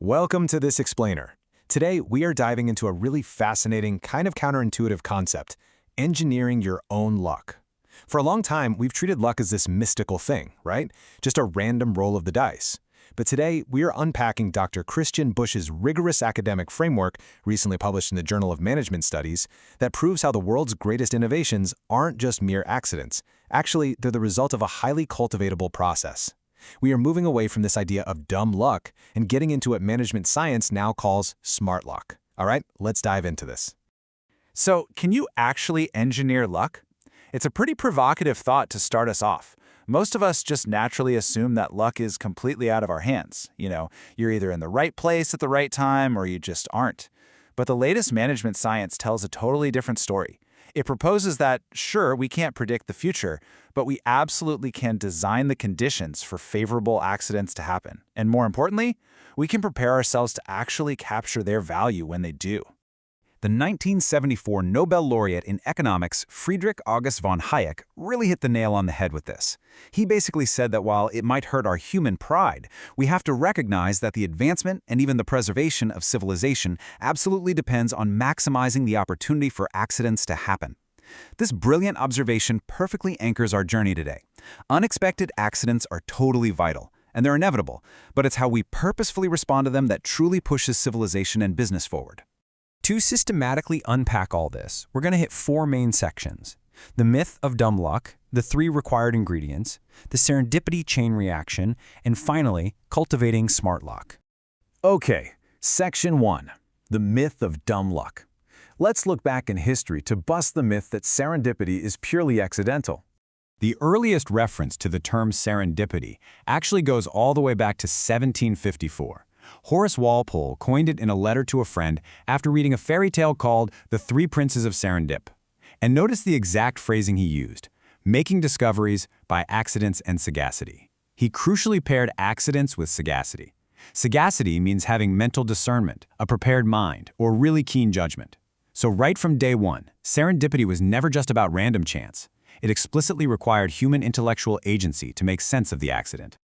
Welcome to This Explainer. Today, we are diving into a really fascinating, kind of counterintuitive concept, engineering your own luck. For a long time, we've treated luck as this mystical thing, right? Just a random roll of the dice. But today, we are unpacking Dr. Christian Busch's rigorous academic framework, recently published in the Journal of Management Studies, that proves how the world's greatest innovations aren't just mere accidents. Actually, they're the result of a highly cultivatable process. We are moving away from this idea of dumb luck and getting into what management science now calls smart luck. All right, let's dive into this. So, can you actually engineer luck? It's a pretty provocative thought to start us off. Most of us just naturally assume that luck is completely out of our hands. You're either in the right place at the right time or you just aren't. But the latest management science tells a totally different story. It proposes that, sure, we can't predict the future, but we absolutely can design the conditions for favorable accidents to happen. And more importantly, we can prepare ourselves to actually capture their value when they do. The 1974 Nobel laureate in economics, Friedrich August von Hayek, really hit the nail on the head with this. He basically said that while it might hurt our human pride, we have to recognize that the advancement and even the preservation of civilization absolutely depends on maximizing the opportunity for accidents to happen. This brilliant observation perfectly anchors our journey today. Unexpected accidents are totally vital, and they're inevitable, but it's how we purposefully respond to them that truly pushes civilization and business forward. To systematically unpack all this, we're going to hit four main sections: the myth of dumb luck, the three required ingredients, the serendipity chain reaction, and finally, cultivating smart luck. Okay, Section 1, the myth of dumb luck. Let's look back in history to bust the myth that serendipity is purely accidental. The earliest reference to the term serendipity actually goes all the way back to 1754. Horace Walpole coined it in a letter to a friend after reading a fairy tale called The Three Princes of Serendip. And notice the exact phrasing he used: making discoveries by accidents and sagacity. He crucially paired accidents with sagacity. Sagacity means having mental discernment, a prepared mind, or really keen judgment. So right from day one, serendipity was never just about random chance. It explicitly required human intellectual agency to make sense of the accident.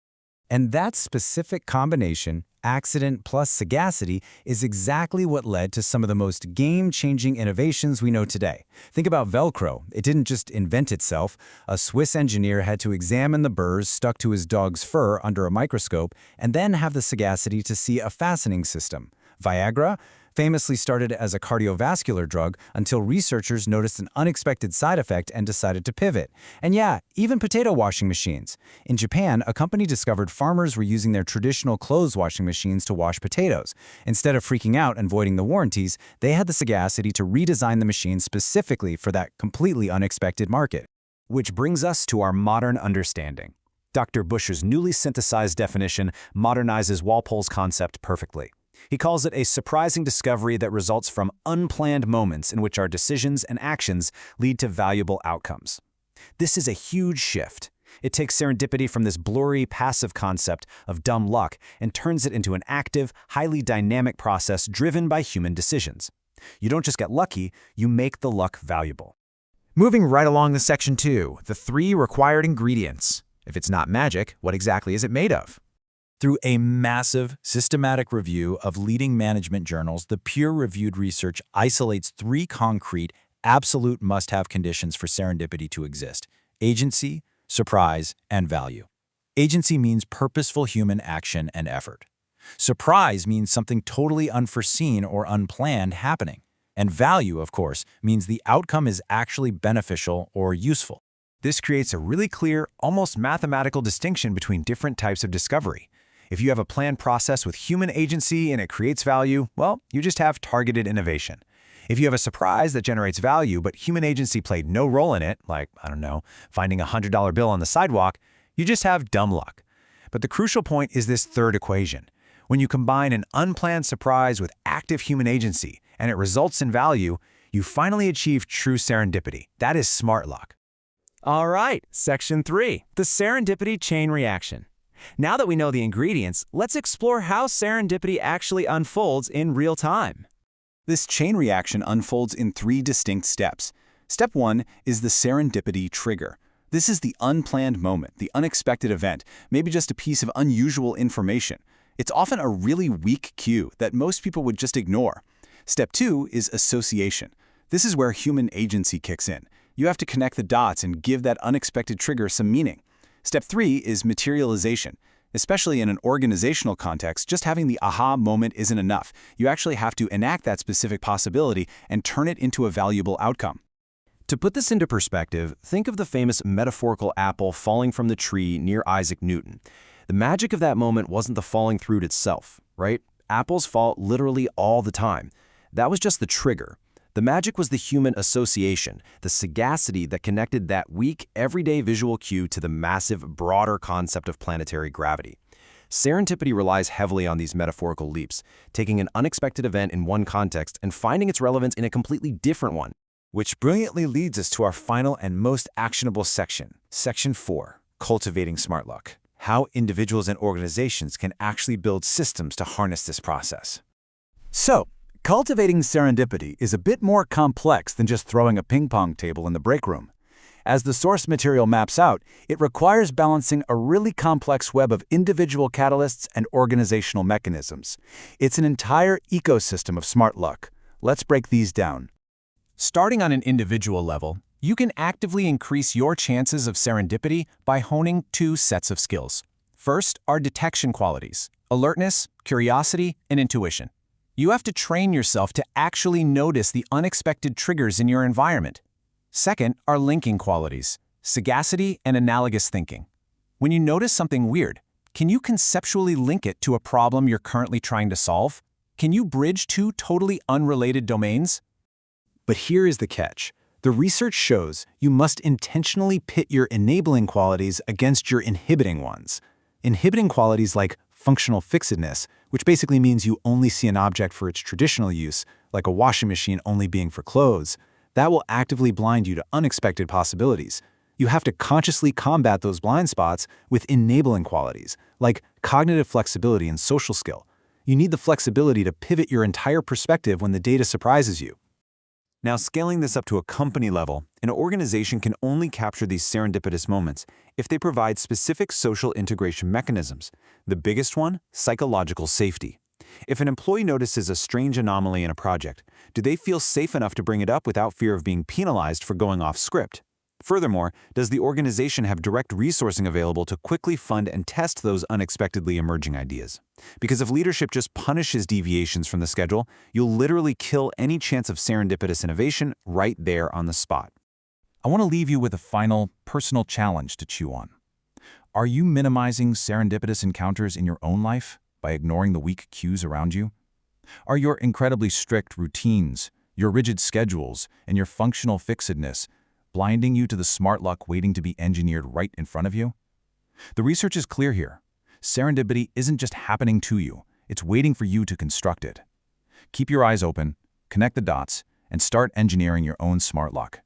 And that specific combination, accident plus sagacity, is exactly what led to some of the most game-changing innovations we know today. Think about Velcro. It didn't just invent itself. A Swiss engineer had to examine the burrs stuck to his dog's fur under a microscope and then have the sagacity to see a fastening system. Viagra famously started as a cardiovascular drug until researchers noticed an unexpected side effect and decided to pivot. And yeah, even potato washing machines. In Japan, a company discovered farmers were using their traditional clothes washing machines to wash potatoes. Instead of freaking out and voiding the warranties, they had the sagacity to redesign the machine specifically for that completely unexpected market. Which brings us to our modern understanding. Dr. Busch's newly synthesized definition modernizes Walpole's concept perfectly. He calls it a surprising discovery that results from unplanned moments in which our decisions and actions lead to valuable outcomes. This is a huge shift. It takes serendipity from this blurry, passive concept of dumb luck and turns it into an active, highly dynamic process driven by human decisions. You don't just get lucky, you make the luck valuable. Moving right along to Section 2, the three required ingredients. If it's not magic, what exactly is it made of? Through a massive, systematic review of leading management journals, the peer-reviewed research isolates three concrete, absolute must-have conditions for serendipity to exist: agency, surprise, and value. Agency means purposeful human action and effort. Surprise means something totally unforeseen or unplanned happening. And value, of course, means the outcome is actually beneficial or useful. This creates a really clear, almost mathematical distinction between different types of discovery. If you have a planned process with human agency and it creates value, well, you just have targeted innovation. If you have a surprise that generates value but human agency played no role in it, like, finding a $100 bill on the sidewalk, you just have dumb luck. But the crucial point is this third equation. When you combine an unplanned surprise with active human agency and it results in value, you finally achieve true serendipity. That is smart luck. All right, Section 3, the serendipity chain reaction. Now that we know the ingredients, let's explore how serendipity actually unfolds in real time. This chain reaction unfolds in three distinct steps. Step 1 is the serendipity trigger. This is the unplanned moment, the unexpected event, maybe just a piece of unusual information. It's often a really weak cue that most people would just ignore. Step 2 is association. This is where human agency kicks in. You have to connect the dots and give that unexpected trigger some meaning. Step 3 is materialization. Especially in an organizational context, just having the aha moment isn't enough. You actually have to enact that specific possibility and turn it into a valuable outcome. To put this into perspective, think of the famous metaphorical apple falling from the tree near Isaac Newton. The magic of that moment wasn't the falling fruit itself, right? Apples fall literally all the time. That was just the trigger. The magic was the human association, the sagacity that connected that weak, everyday visual cue to the massive, broader concept of planetary gravity. Serendipity relies heavily on these metaphorical leaps, taking an unexpected event in one context and finding its relevance in a completely different one. Which brilliantly leads us to our final and most actionable section, Section 4, Cultivating Smart Luck. How individuals and organizations can actually build systems to harness this process. So, cultivating serendipity is a bit more complex than just throwing a ping-pong table in the break room. As the source material maps out, it requires balancing a really complex web of individual catalysts and organizational mechanisms. It's an entire ecosystem of smart luck. Let's break these down. Starting on an individual level, you can actively increase your chances of serendipity by honing 2 sets of skills. First are detection qualities: alertness, curiosity, and intuition. You have to train yourself to actually notice the unexpected triggers in your environment. Second are linking qualities: sagacity and analogous thinking. When you notice something weird, can you conceptually link it to a problem you're currently trying to solve? Can you bridge 2 totally unrelated domains? But here is the catch. The research shows you must intentionally pit your enabling qualities against your inhibiting ones. Inhibiting qualities like functional fixedness, which basically means you only see an object for its traditional use, like a washing machine only being for clothes, that will actively blind you to unexpected possibilities. You have to consciously combat those blind spots with enabling qualities, like cognitive flexibility and social skill. You need the flexibility to pivot your entire perspective when the data surprises you. Now, scaling this up to a company level, an organization can only capture these serendipitous moments if they provide specific social integration mechanisms. The biggest one, psychological safety. If an employee notices a strange anomaly in a project, do they feel safe enough to bring it up without fear of being penalized for going off script? Furthermore, does the organization have direct resourcing available to quickly fund and test those unexpectedly emerging ideas? Because if leadership just punishes deviations from the schedule, you'll literally kill any chance of serendipitous innovation right there on the spot. I want to leave you with a final, personal challenge to chew on. Are you minimizing serendipitous encounters in your own life by ignoring the weak cues around you? Are your incredibly strict routines, your rigid schedules, and your functional fixedness blinding you to the smart luck waiting to be engineered right in front of you? The research is clear here. Serendipity isn't just happening to you, it's waiting for you to construct it. Keep your eyes open, connect the dots, and start engineering your own smart luck.